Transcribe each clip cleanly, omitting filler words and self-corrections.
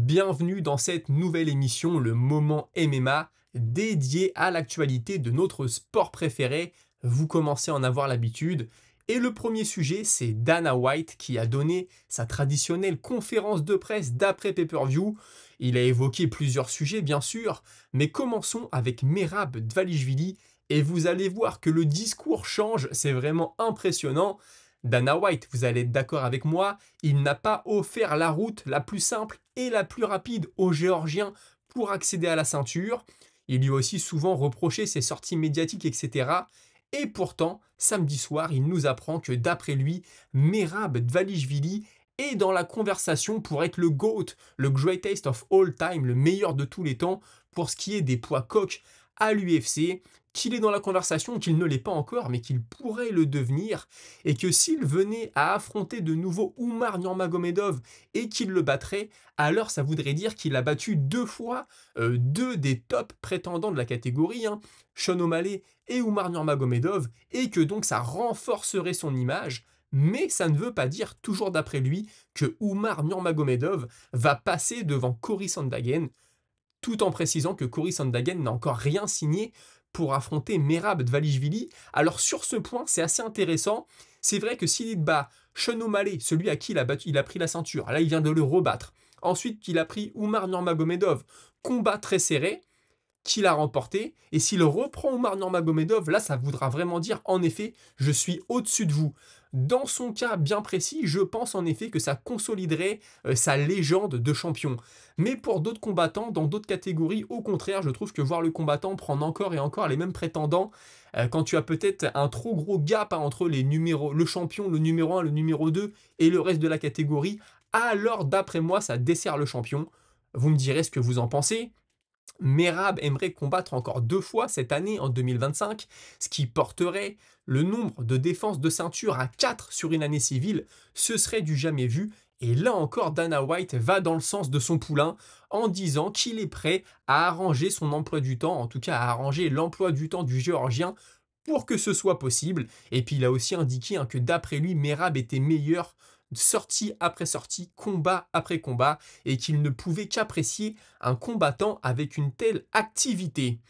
Bienvenue dans cette nouvelle émission, le Moment MMA, dédié à l'actualité de notre sport préféré. Vous commencez à en avoir l'habitude. Et le premier sujet, c'est Dana White qui a donné sa traditionnelle conférence de presse d'après pay-per-view. Il a évoqué plusieurs sujets, bien sûr, mais commençons avec Merab Dvalishvili. Et vous allez voir que le discours change, c'est vraiment impressionnant. Dana White, vous allez être d'accord avec moi, il n'a pas offert la route la plus simple et la plus rapide aux Géorgiens pour accéder à la ceinture. Il lui a aussi souvent reproché ses sorties médiatiques, etc. Et pourtant, samedi soir, il nous apprend que d'après lui, Merab Dvalishvili est dans la conversation pour être le GOAT, le greatest of all time, le meilleur de tous les temps pour ce qui est des poids coqs à l'UFC, qu'il est dans la conversation, qu'il ne l'est pas encore, mais qu'il pourrait le devenir, et que s'il venait à affronter de nouveau Oumar Nurmagomedov et qu'il le battrait, alors ça voudrait dire qu'il a battu deux fois deux des top prétendants de la catégorie, Sean O'Malley et Oumar Nurmagomedov, et que donc ça renforcerait son image. Mais ça ne veut pas dire, toujours d'après lui, que Oumar Nurmagomedov va passer devant Cory Sandhagen, tout en précisant que Cory Sandhagen n'a encore rien signé pour affronter Merab Dvalishvili. Alors sur ce point, c'est assez intéressant. C'est vrai que s'il bat Sean O'Malley, celui à qui il a pris la ceinture, là il vient de le rebattre. Ensuite, il a pris Oumar Nurmagomedov, combat très serré, qu'il a remporté. Et s'il reprend Oumar Nurmagomedov, là, ça voudra vraiment dire, en effet, je suis au-dessus de vous. Dans son cas bien précis, je pense en effet que ça consoliderait sa légende de champion. Mais pour d'autres combattants, dans d'autres catégories, au contraire, je trouve que voir le combattant prendre encore et encore les mêmes prétendants, quand tu as peut-être un trop gros gap entre le champion, le numéro 1, le numéro 2 et le reste de la catégorie, alors d'après moi, ça dessert le champion. Vous me direz ce que vous en pensez. Merab aimerait combattre encore deux fois cette année en 2025, ce qui porterait le nombre de défenses de ceinture à 4 sur une année civile. Ce serait du jamais vu. Et là encore, Dana White va dans le sens de son poulain en disant qu'il est prêt à arranger son emploi du temps, en tout cas à arranger l'emploi du temps du Géorgien pour que ce soit possible. Et puis il a aussi indiqué que d'après lui, Merab était meilleur sortie après sortie, combat après combat, et qu'il ne pouvait qu'apprécier un combattant avec une telle activité.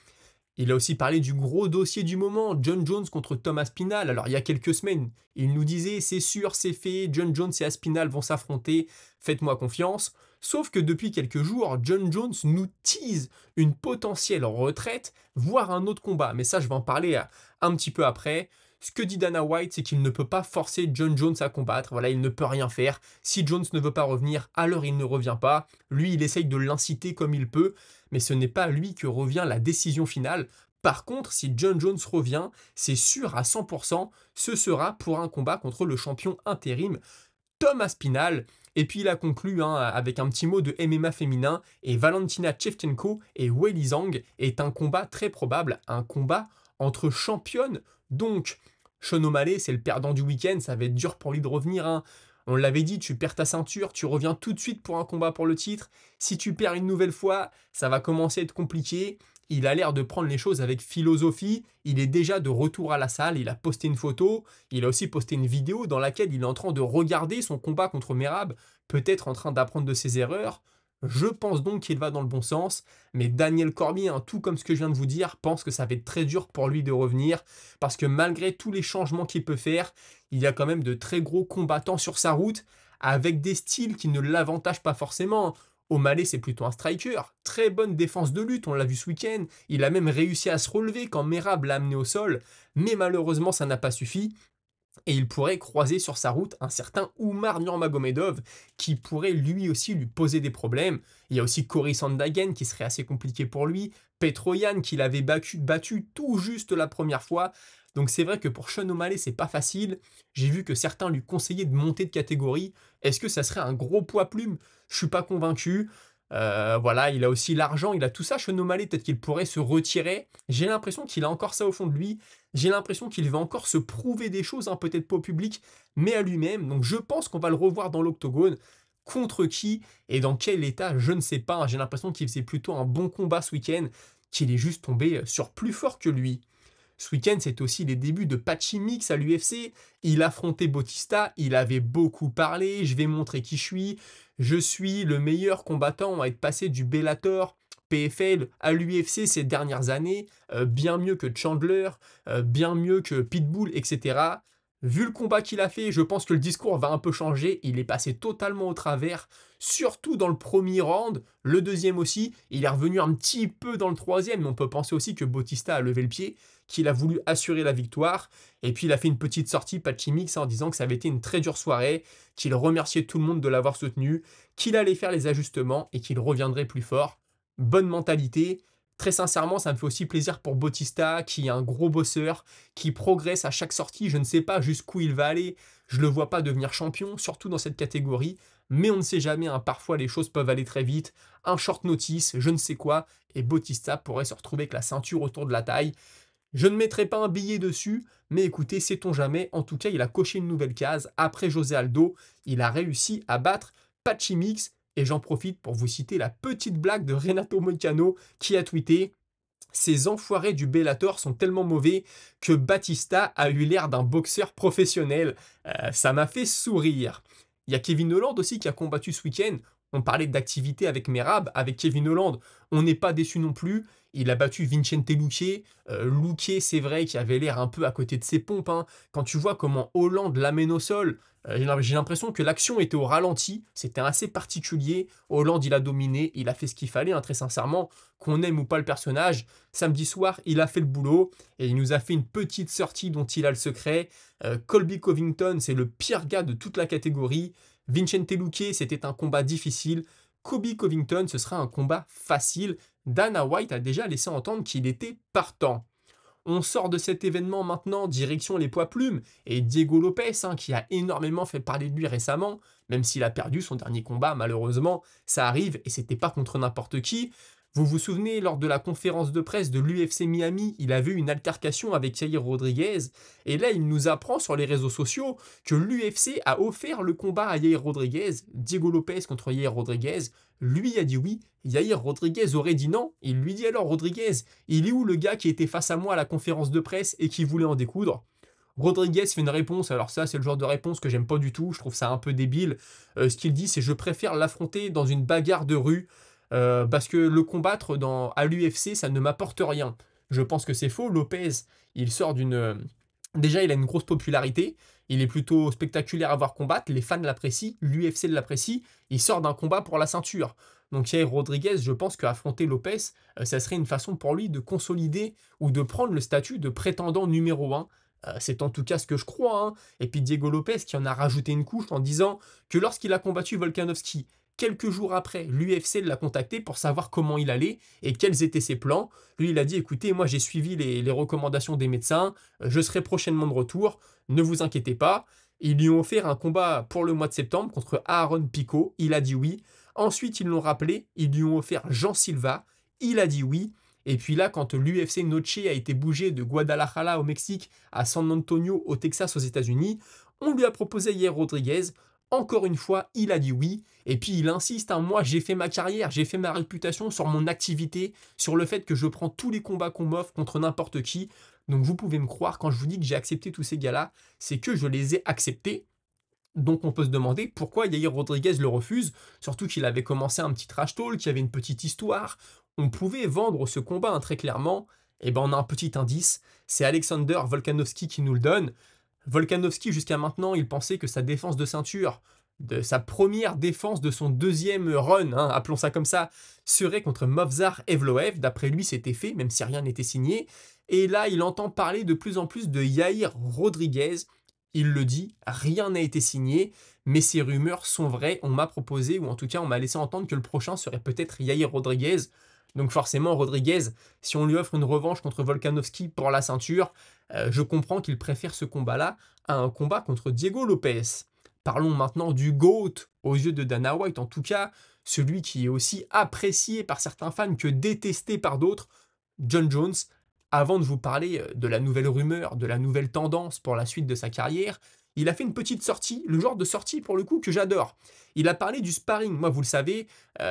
Il a aussi parlé du gros dossier du moment, John Jones contre Tom Aspinall. Alors il y a quelques semaines, il nous disait c'est sûr, c'est fait, John Jones et Aspinall vont s'affronter, faites-moi confiance. Sauf que depuis quelques jours, John Jones nous tease une potentielle retraite, voire un autre combat. Mais ça, je vais en parler un petit peu après. Ce que dit Dana White, c'est qu'il ne peut pas forcer John Jones à combattre. Voilà, il ne peut rien faire. Si Jones ne veut pas revenir, alors il ne revient pas. Lui, il essaye de l'inciter comme il peut, mais ce n'est pas à lui que revient la décision finale. Par contre, si John Jones revient, c'est sûr à 100%, ce sera pour un combat contre le champion intérim Tom Aspinall. Et puis il a conclu avec un petit mot de MMA féminin, et Valentina Shevchenko et Weili Zhang est un combat très probable, un combat entre championnes. Donc, Sean O'Malley, c'est le perdant du week-end, ça va être dur pour lui de revenir. On l'avait dit, tu perds ta ceinture, tu reviens tout de suite pour un combat pour le titre. Si tu perds une nouvelle fois, ça va commencer à être compliqué. Il a l'air de prendre les choses avec philosophie. Il est déjà de retour à la salle. Il a posté une photo. Il a aussi posté une vidéo dans laquelle il est en train de regarder son combat contre Merab, peut-être en train d'apprendre de ses erreurs. Je pense donc qu'il va dans le bon sens, mais Daniel Cormier, tout comme ce que je viens de vous dire, pense que ça va être très dur pour lui de revenir, parce que malgré tous les changements qu'il peut faire, il y a quand même de très gros combattants sur sa route, avec des styles qui ne l'avantagent pas forcément. O'Malley, c'est plutôt un striker, très bonne défense de lutte, on l'a vu ce week-end, il a même réussi à se relever quand Merab l'a amené au sol, mais malheureusement ça n'a pas suffi. Et il pourrait croiser sur sa route un certain Oumar Nurmagomedov qui pourrait lui aussi lui poser des problèmes. Il y a aussi Cory Sandhagen qui serait assez compliqué pour lui, Petr Yan qui l'avait battu tout juste la première fois. Donc c'est vrai que pour Sean O'Malley c'est pas facile. J'ai vu que certains lui conseillaient de monter de catégorie. Est-ce que ça serait un gros poids plume? Je suis pas convaincu. Voilà, il a aussi l'argent, il a tout ça. Sean O'Malley, peut-être qu'il pourrait se retirer. J'ai l'impression qu'il a encore ça au fond de lui. J'ai l'impression qu'il va encore se prouver des choses, peut-être pas au public, mais à lui-même. Donc je pense qu'on va le revoir dans l'octogone. Contre qui et dans quel état, je ne sais pas. J'ai l'impression qu'il faisait plutôt un bon combat ce week-end, qu'il est juste tombé sur plus fort que lui. Ce week-end, c'était aussi les débuts de Patchy Mix à l'UFC. Il affrontait Bautista, il avait beaucoup parlé, je vais montrer qui je suis le meilleur combattant à être passé du Bellator PFL à l'UFC ces dernières années, bien mieux que Chandler, bien mieux que Pitbull, etc. Vu le combat qu'il a fait, je pense que le discours va un peu changer. Il est passé totalement au travers, surtout dans le premier round, le deuxième aussi. Il est revenu un petit peu dans le troisième, mais on peut penser aussi que Bautista a levé le pied, qu'il a voulu assurer la victoire. Et puis il a fait une petite sortie, Patchy Mix, en disant que ça avait été une très dure soirée, qu'il remerciait tout le monde de l'avoir soutenu, qu'il allait faire les ajustements et qu'il reviendrait plus fort. Bonne mentalité. Très sincèrement, ça me fait aussi plaisir pour Bautista, qui est un gros bosseur, qui progresse à chaque sortie. Je ne sais pas jusqu'où il va aller. Je ne le vois pas devenir champion, surtout dans cette catégorie. Mais on ne sait jamais, hein. Parfois les choses peuvent aller très vite. Un short notice, je ne sais quoi, et Bautista pourrait se retrouver avec la ceinture autour de la taille. Je ne mettrai pas un billet dessus, mais écoutez, sait-on jamais. En tout cas, il a coché une nouvelle case. Après José Aldo, il a réussi à battre Patchy Mix. Et j'en profite pour vous citer la petite blague de Renato Moicano qui a tweeté: ces enfoirés du Bellator sont tellement mauvais que Batista a eu l'air d'un boxeur professionnel. Ça m'a fait sourire. Il y a Kevin Holland aussi qui a combattu ce week-end. On parlait d'activité avec Merab, avec Kevin Holland. On n'est pas déçu non plus. Il a battu Vicente Luque. Luque, c'est vrai, qui avait l'air un peu à côté de ses pompes, hein. Quand tu vois comment Holland l'amène au sol, j'ai l'impression que l'action était au ralenti. C'était assez particulier. Holland, il a dominé. Il a fait ce qu'il fallait, hein, très sincèrement. Qu'on aime ou pas le personnage, samedi soir, il a fait le boulot et il nous a fait une petite sortie dont il a le secret. Colby Covington, c'est le pire gars de toute la catégorie. Vicente Luque, c'était un combat difficile. Colby Covington, ce sera un combat facile. Dana White a déjà laissé entendre qu'il était partant. On sort de cet événement maintenant, direction les poids plumes, et Diego Lopez, hein, qui a énormément fait parler de lui récemment, même s'il a perdu son dernier combat, malheureusement, ça arrive, et c'était pas contre n'importe qui. Vous vous souvenez, lors de la conférence de presse de l'UFC Miami, il avait eu une altercation avec Yair Rodriguez, et là il nous apprend sur les réseaux sociaux que l'UFC a offert le combat à Yair Rodriguez, Diego Lopez contre Yair Rodriguez. Lui a dit oui, Yair Rodriguez aurait dit non. Il lui dit alors: Rodriguez, il est où le gars qui était face à moi à la conférence de presse et qui voulait en découdre? Rodriguez fait une réponse, alors ça c'est le genre de réponse que j'aime pas du tout, je trouve ça un peu débile. Ce qu'il dit c'est: je préfère l'affronter dans une bagarre de rue, parce que le combattre à l'UFC ça ne m'apporte rien. Je pense que c'est faux. Lopez, il sort d'une... Déjà il a une grosse popularité, il est plutôt spectaculaire à voir combattre, les fans l'apprécient, l'UFC l'apprécie, il sort d'un combat pour la ceinture. Donc Yair Rodriguez, je pense qu'affronter Lopez, ça serait une façon pour lui de consolider ou de prendre le statut de prétendant numéro un. C'est en tout cas ce que je crois, hein. Et puis Diego Lopez qui en a rajouté une couche en disant que lorsqu'il a combattu Volkanovski, quelques jours après, l'UFC l'a contacté pour savoir comment il allait et quels étaient ses plans. Lui, il a dit: écoutez, moi j'ai suivi les recommandations des médecins, je serai prochainement de retour, ne vous inquiétez pas. Ils lui ont offert un combat pour le mois de septembre contre Aaron Pico, il a dit oui. Ensuite, ils l'ont rappelé, ils lui ont offert Jean Silva, il a dit oui. Et puis là, quand l'UFC Noche a été bougé de Guadalajara au Mexique à San Antonio au Texas aux États-Unis, on lui a proposé Yair Rodriguez. Encore une fois, il a dit oui. Et puis il insiste, hein, moi j'ai fait ma carrière, j'ai fait ma réputation sur mon activité, sur le fait que je prends tous les combats qu'on m'offre contre n'importe qui. Donc vous pouvez me croire quand je vous dis que j'ai accepté tous ces gars-là, c'est que je les ai acceptés. Donc on peut se demander pourquoi Yair Rodriguez le refuse, surtout qu'il avait commencé un petit trash talk, qu'il y avait une petite histoire. On pouvait vendre ce combat, hein, très clairement. Et ben on a un petit indice, c'est Alexander Volkanovski qui nous le donne. Volkanovski, jusqu'à maintenant, il pensait que sa défense de ceinture, de sa première défense de son deuxième run, hein, appelons ça comme ça, serait contre Movsar Evloev. D'après lui, c'était fait, même si rien n'était signé. Et là, il entend parler de plus en plus de Yair Rodriguez. Il le dit, rien n'a été signé, mais ces rumeurs sont vraies. On m'a proposé, ou en tout cas, on m'a laissé entendre que le prochain serait peut-être Yair Rodriguez. Donc forcément, Rodriguez, si on lui offre une revanche contre Volkanovski pour la ceinture, je comprends qu'il préfère ce combat-là à un combat contre Diego Lopez. Parlons maintenant du GOAT, aux yeux de Dana White en tout cas, celui qui est aussi apprécié par certains fans que détesté par d'autres, John Jones. Avant de vous parler de la nouvelle rumeur, de la nouvelle tendance pour la suite de sa carrière, il a fait une petite sortie, le genre de sortie pour le coup que j'adore. Il a parlé du sparring. Moi, vous le savez,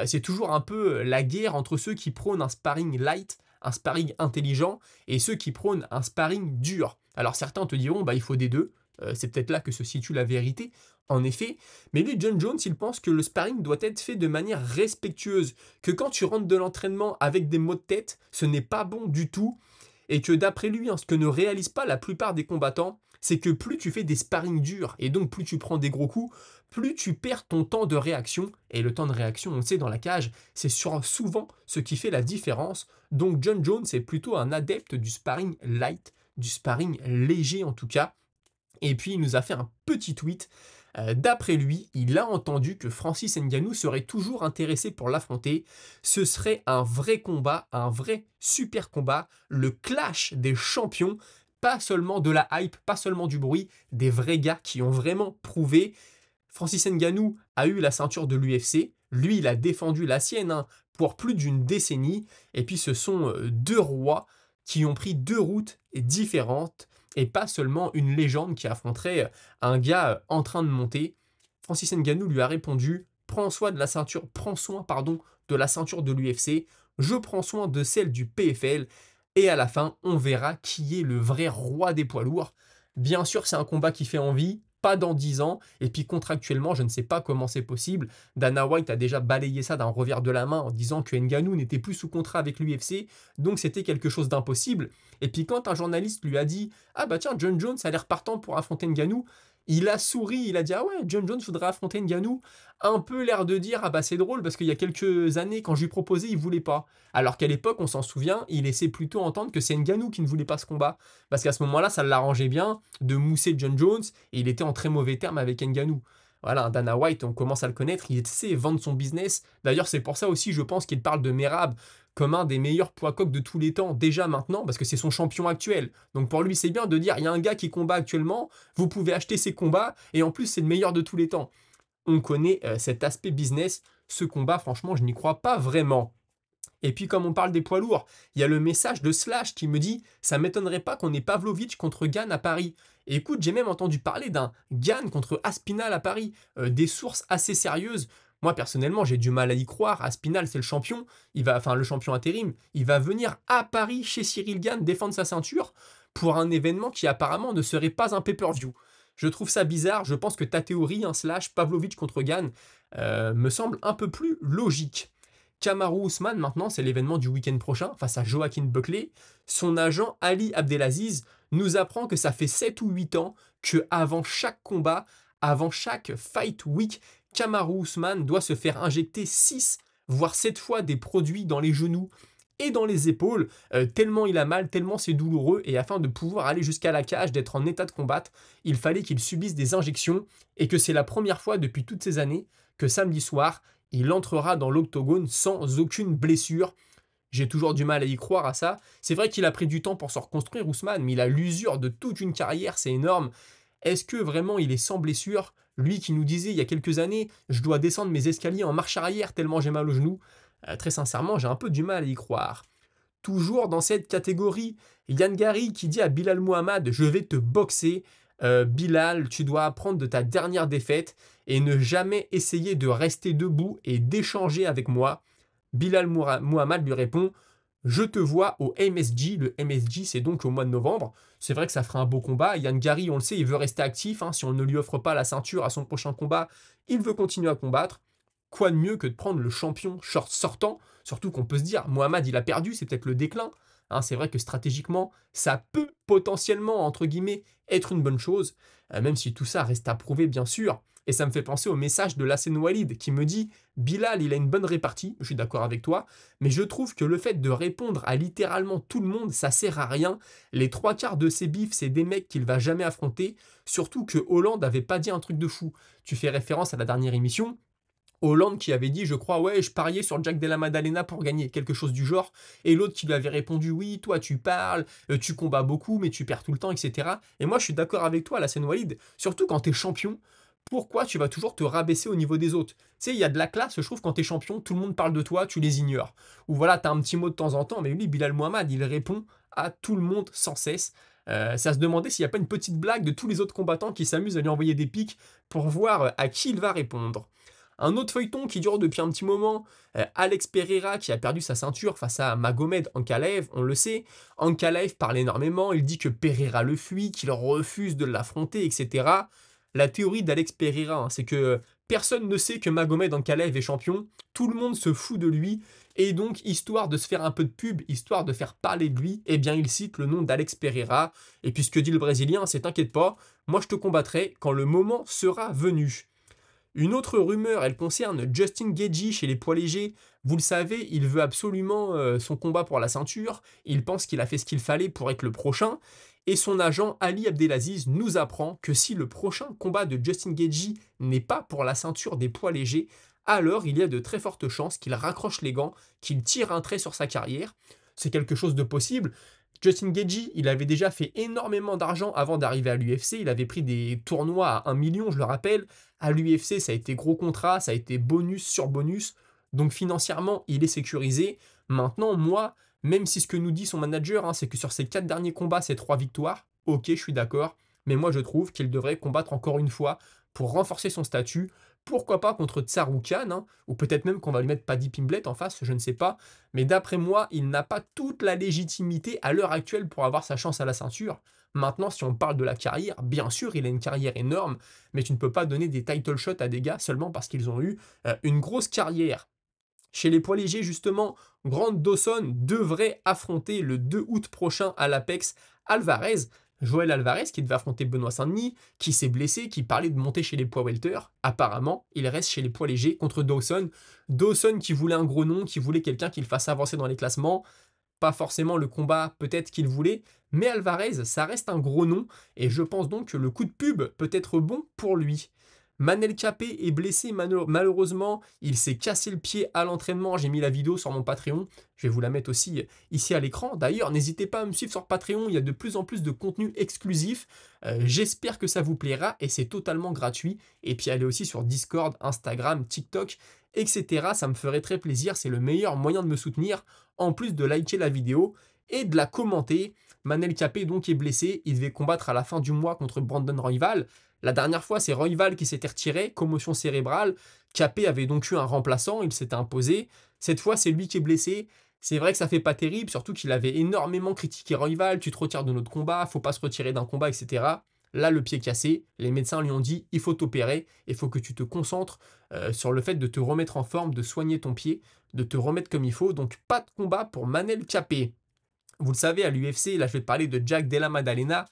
c'est toujours un peu la guerre entre ceux qui prônent un sparring light, un sparring intelligent et ceux qui prônent un sparring dur. Alors certains te diront, bah il faut des deux, c'est peut-être là que se situe la vérité, en effet, mais lui, John Jones, il pense que le sparring doit être fait de manière respectueuse, que quand tu rentres de l'entraînement avec des maux de tête, ce n'est pas bon du tout, et que d'après lui, ce que ne réalisent pas la plupart des combattants, c'est que plus tu fais des sparring durs, et donc plus tu prends des gros coups, plus tu perds ton temps de réaction, et le temps de réaction, on le sait dans la cage, c'est souvent ce qui fait la différence, donc John Jones est plutôt un adepte du sparring light, du sparring léger en tout cas, et puis il nous a fait un petit tweet. D'après lui, il a entendu que Francis Ngannou serait toujours intéressé pour l'affronter. Ce serait un vrai combat, un vrai super combat, le clash des champions, pas seulement de la hype, pas seulement du bruit, des vrais gars qui ont vraiment prouvé. Francis Ngannou a eu la ceinture de l'UFC, lui il a défendu la sienne pour plus d'une décennie, et puis ce sont deux rois qui ont pris deux routes différentes, et pas seulement une légende qui affronterait un gars en train de monter. Francis Ngannou lui a répondu: prends soin pardon, de la ceinture de l'UFC, je prends soin de celle du PFL, et à la fin, on verra qui est le vrai roi des poids lourds. Bien sûr, c'est un combat qui fait envie, pas dans 10 ans, et puis contractuellement, je ne sais pas comment c'est possible. Dana White a déjà balayé ça d'un revers de la main en disant que Ngannou n'était plus sous contrat avec l'UFC, donc c'était quelque chose d'impossible. Et puis quand un journaliste lui a dit: ah bah tiens, John Jones a l'air partant pour affronter Ngannou, il a souri, il a dit: ah ouais, John Jones voudrait affronter Ngannou, un peu l'air de dire: ah bah c'est drôle parce qu'il y a quelques années, quand je lui proposais, il voulait pas. Alors qu'à l'époque, on s'en souvient, il laissait plutôt entendre que c'est Ngannou qui ne voulait pas ce combat. Parce qu'à ce moment-là, ça l'arrangeait bien de mousser John Jones, et il était en très mauvais termes avec Ngannou. Voilà, Dana White, on commence à le connaître, il sait vendre son business. D'ailleurs, c'est pour ça aussi, je pense qu'il parle de Merab comme un des meilleurs poids coqs de tous les temps, déjà maintenant, parce que c'est son champion actuel. Donc pour lui, c'est bien de dire: il y a un gars qui combat actuellement, vous pouvez acheter ses combats, et en plus, c'est le meilleur de tous les temps. On connaît cet aspect business. Ce combat, franchement, je n'y crois pas vraiment. Et puis comme on parle des poids lourds, il y a le message de Slash qui me dit: ça m'étonnerait pas qu'on ait Pavlovich contre Gann à Paris. Et écoute, j'ai même entendu parler d'un Gann contre Aspinal à Paris, des sources assez sérieuses. Moi personnellement, j'ai du mal à y croire. Aspinal, c'est le champion, enfin le champion intérim, il va venir à Paris chez Cyril Gann défendre sa ceinture pour un événement qui apparemment ne serait pas un pay-per-view. Je trouve ça bizarre, je pense que ta théorie, Slash, Pavlovich contre Gann, me semble un peu plus logique. Kamaru Usman, maintenant, c'est l'événement du week-end prochain, face à Joaquin Buckley. Son agent Ali Abdelaziz nous apprend que ça fait 7 ou 8 ans que avant chaque combat, avant chaque fight week, Kamaru Usman doit se faire injecter 6 voire 7 fois des produits dans les genoux et dans les épaules, tellement il a mal, tellement c'est douloureux, et afin de pouvoir aller jusqu'à la cage, d'être en état de combattre, il fallait qu'il subisse des injections, et que c'est la première fois depuis toutes ces années que samedi soir, il entrera dans l'octogone sans aucune blessure. J'ai toujours du mal à y croire à ça. C'est vrai qu'il a pris du temps pour se reconstruire, Ousmane, mais il a l'usure de toute une carrière, c'est énorme. Est-ce que vraiment il est sans blessure? Lui qui nous disait il y a quelques années: je dois descendre mes escaliers en marche arrière tellement j'ai mal au genou. Très sincèrement, j'ai un peu du mal à y croire. Toujours dans cette catégorie, Yann Gary qui dit à Bilal Muhammad: je vais te boxer. Bilal, tu dois apprendre de ta dernière défaite et ne jamais essayer de rester debout et d'échanger avec moi. Bilal Muhammad lui répond: je te vois au MSG. Le MSG, c'est donc au mois de novembre. C'est vrai que ça fera un beau combat. Yann Gary, on le sait, il veut rester actif. Si on ne lui offre pas la ceinture à son prochain combat, il veut continuer à combattre. Quoi de mieux que de prendre le champion sortant? Surtout qu'on peut se dire: Muhammad, il a perdu, c'est peut-être le déclin. C'est vrai que stratégiquement, ça peut potentiellement, entre guillemets, être une bonne chose, même si tout ça reste à prouver, bien sûr. Et ça me fait penser au message de Lassen Walid qui me dit: Bilal, il a une bonne répartie, je suis d'accord avec toi, mais je trouve que le fait de répondre à littéralement tout le monde, ça sert à rien. Les trois quarts de ses bifs, c'est des mecs qu'il va jamais affronter, surtout que Hollande avait pas dit un truc de fou. Tu fais référence à la dernière émission, Hollande qui avait dit, je crois: ouais, je pariais sur Jack Della Maddalena pour gagner, quelque chose du genre, et l'autre qui lui avait répondu: oui, toi tu parles, tu combats beaucoup, mais tu perds tout le temps, etc. Et moi je suis d'accord avec toi, Lassen Walid, surtout quand t'es champion, pourquoi tu vas toujours te rabaisser au niveau des autres? Tu sais, il y a de la classe, je trouve, quand t'es champion, tout le monde parle de toi, tu les ignores. Ou voilà, t'as un petit mot de temps en temps, mais lui, Bilal Muhammad, il répond à tout le monde sans cesse. C'est à se demander s'il n'y a pas une petite blague de tous les autres combattants qui s'amusent à lui envoyer des pics pour voir à qui il va répondre. Un autre feuilleton qui dure depuis un petit moment, Alex Pereira qui a perdu sa ceinture face à Magomed Ankalaev, on le sait. Ankalaev parle énormément, il dit que Pereira le fuit, qu'il refuse de l'affronter, etc. La théorie d'Alex Pereira, hein, c'est que personne ne sait que Magomed Ankalaev est champion, tout le monde se fout de lui, et donc, histoire de se faire un peu de pub, histoire de faire parler de lui, eh bien, il cite le nom d'Alex Pereira. Et puis, ce que dit le Brésilien, c'est t'inquiète pas, moi je te combattrai quand le moment sera venu. Une autre rumeur, elle concerne Justin Gaethje chez les poids légers. Vous le savez, il veut absolument son combat pour la ceinture. Il pense qu'il a fait ce qu'il fallait pour être le prochain. Et son agent Ali Abdelaziz nous apprend que si le prochain combat de Justin Gaethje n'est pas pour la ceinture des poids légers, alors il y a de très fortes chances qu'il raccroche les gants, qu'il tire un trait sur sa carrière. C'est quelque chose de possible. Justin Gaethje, il avait déjà fait énormément d'argent avant d'arriver à l'UFC. Il avait pris des tournois à 1 million, je le rappelle. À l'UFC, ça a été gros contrat, ça a été bonus sur bonus. Donc financièrement, il est sécurisé. Maintenant, moi, même si ce que nous dit son manager, hein, c'est que sur ses 4 derniers combats, c'est 3 victoires, ok, je suis d'accord. Mais moi, je trouve qu'il devrait combattre encore une fois pour renforcer son statut. Pourquoi pas contre Tsaroukan, hein, ou peut-être même qu'on va lui mettre Paddy Pimblett en face, je ne sais pas. Mais d'après moi, il n'a pas toute la légitimité à l'heure actuelle pour avoir sa chance à la ceinture. Maintenant, si on parle de la carrière, bien sûr, il a une carrière énorme, mais tu ne peux pas donner des title shots à des gars seulement parce qu'ils ont eu une grosse carrière. Chez les poids légers, justement, Grant Dawson devrait affronter le 2 août prochain à l'Apex Alvarez. Joël Alvarez qui devait affronter Benoît Saint-Denis, qui s'est blessé, qui parlait de monter chez les poids welter. Apparemment, il reste chez les poids légers contre Dawson. Dawson qui voulait un gros nom, qui voulait quelqu'un qui le fasse avancer dans les classements. Pas forcément le combat peut-être qu'il voulait, mais Alvarez, ça reste un gros nom, et je pense donc que le coup de pub peut être bon pour lui. Manel Capé est blessé malheureusement, il s'est cassé le pied à l'entraînement, j'ai mis la vidéo sur mon Patreon, je vais vous la mettre aussi ici à l'écran. D'ailleurs, n'hésitez pas à me suivre sur Patreon, il y a de plus en plus de contenu exclusif, j'espère que ça vous plaira et c'est totalement gratuit. Et puis allez aussi sur Discord, Instagram, TikTok, etc. Ça me ferait très plaisir, c'est le meilleur moyen de me soutenir, en plus de liker la vidéo et de la commenter. Manel Capé donc est blessé, il devait combattre à la fin du mois contre Brandon Royval. La dernière fois, c'est Royval qui s'était retiré, commotion cérébrale. Capé avait donc eu un remplaçant, il s'était imposé. Cette fois, c'est lui qui est blessé. C'est vrai que ça fait pas terrible, surtout qu'il avait énormément critiqué Royval. Tu te retires de notre combat, faut pas se retirer d'un combat, etc. Là, le pied cassé, les médecins lui ont dit il faut t'opérer, il faut que tu te concentres sur le fait de te remettre en forme, de soigner ton pied, de te remettre comme il faut. Donc, pas de combat pour Manel Capé. Vous le savez, à l'UFC, là je vais te parler de Jack Della Maddalena.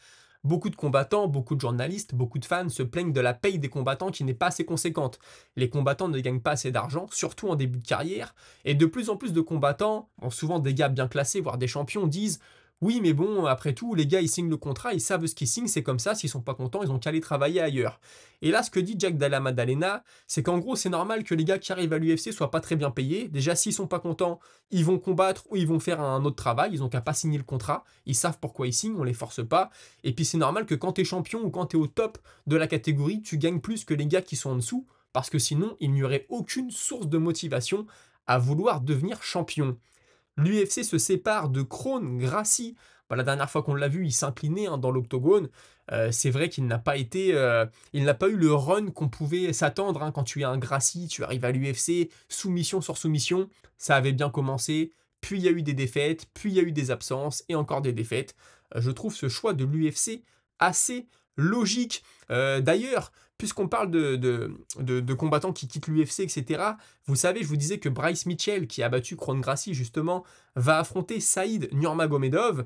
Beaucoup de combattants, beaucoup de journalistes, beaucoup de fans se plaignent de la paye des combattants qui n'est pas assez conséquente. Les combattants ne gagnent pas assez d'argent, surtout en début de carrière, et de plus en plus de combattants, souvent des gars bien classés, voire des champions, disent oui, mais bon, après tout, les gars, ils signent le contrat, ils savent ce qu'ils signent, c'est comme ça, s'ils sont pas contents, ils ont qu'à aller travailler ailleurs. Et là, ce que dit Jack Della Maddalena, c'est qu'en gros, c'est normal que les gars qui arrivent à l'UFC soient pas très bien payés. Déjà, s'ils sont pas contents, ils vont combattre ou ils vont faire un autre travail, ils ont qu'à pas signer le contrat, ils savent pourquoi ils signent, on les force pas. Et puis c'est normal que quand tu es champion ou quand tu es au top de la catégorie, tu gagnes plus que les gars qui sont en dessous, parce que sinon, il n'y aurait aucune source de motivation à vouloir devenir champion. L'UFC se sépare de Kron Gracie. La dernière fois qu'on l'a vu, il s'inclinait dans l'octogone. C'est vrai qu'il n'a pas été, il n'a pas eu le run qu'on pouvait s'attendre. Quand tu es un Gracie, tu arrives à l'UFC, soumission sur soumission. Ça avait bien commencé, puis il y a eu des défaites, puis il y a eu des absences et encore des défaites. Je trouve ce choix de l'UFC assez logique. D'ailleurs, puisqu'on parle de combattants qui quittent l'UFC, etc., vous savez, je vous disais que Bryce Mitchell, qui a battu Kron Gracie justement, va affronter Saïd Nurmagomedov.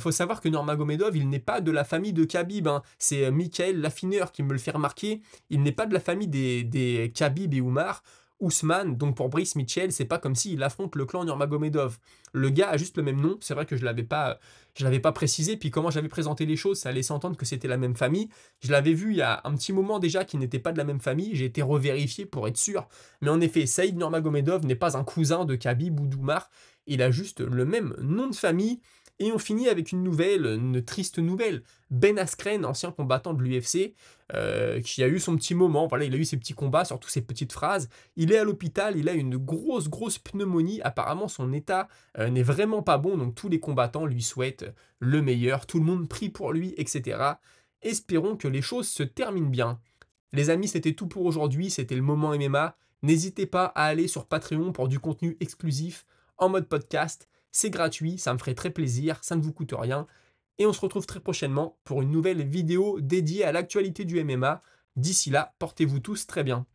Faut savoir que Nurmagomedov, il n'est pas de la famille de Khabib, hein. C'est Michael Laffineur qui me le fait remarquer. Il n'est pas de la famille des Khabib et Oumar. Ousmane, donc pour Bryce Mitchell, c'est pas comme s'il affronte le clan Nurmagomedov. Le gars a juste le même nom, c'est vrai que je l'avais pas précisé, puis comment j'avais présenté les choses, ça laissait entendre que c'était la même famille. Je l'avais vu il y a un petit moment déjà qu'il n'était pas de la même famille, j'ai été revérifié pour être sûr. Mais en effet, Saïd Nurmagomedov n'est pas un cousin de Khabib ou d'Oumar, il a juste le même nom de famille. Et on finit avec une triste nouvelle. Ben Askren, ancien combattant de l'UFC, qui a eu son petit moment, voilà, il a eu ses petits combats, surtout ses petites phrases. Il est à l'hôpital, il a une grosse pneumonie. Apparemment, son état n'est vraiment pas bon, donc tous les combattants lui souhaitent le meilleur. Tout le monde prie pour lui, etc. Espérons que les choses se terminent bien. Les amis, c'était tout pour aujourd'hui, c'était le moment MMA. N'hésitez pas à aller sur Patreon pour du contenu exclusif en mode podcast. C'est gratuit, ça me ferait très plaisir, ça ne vous coûte rien. Et on se retrouve très prochainement pour une nouvelle vidéo dédiée à l'actualité du MMA. D'ici là, portez-vous tous très bien.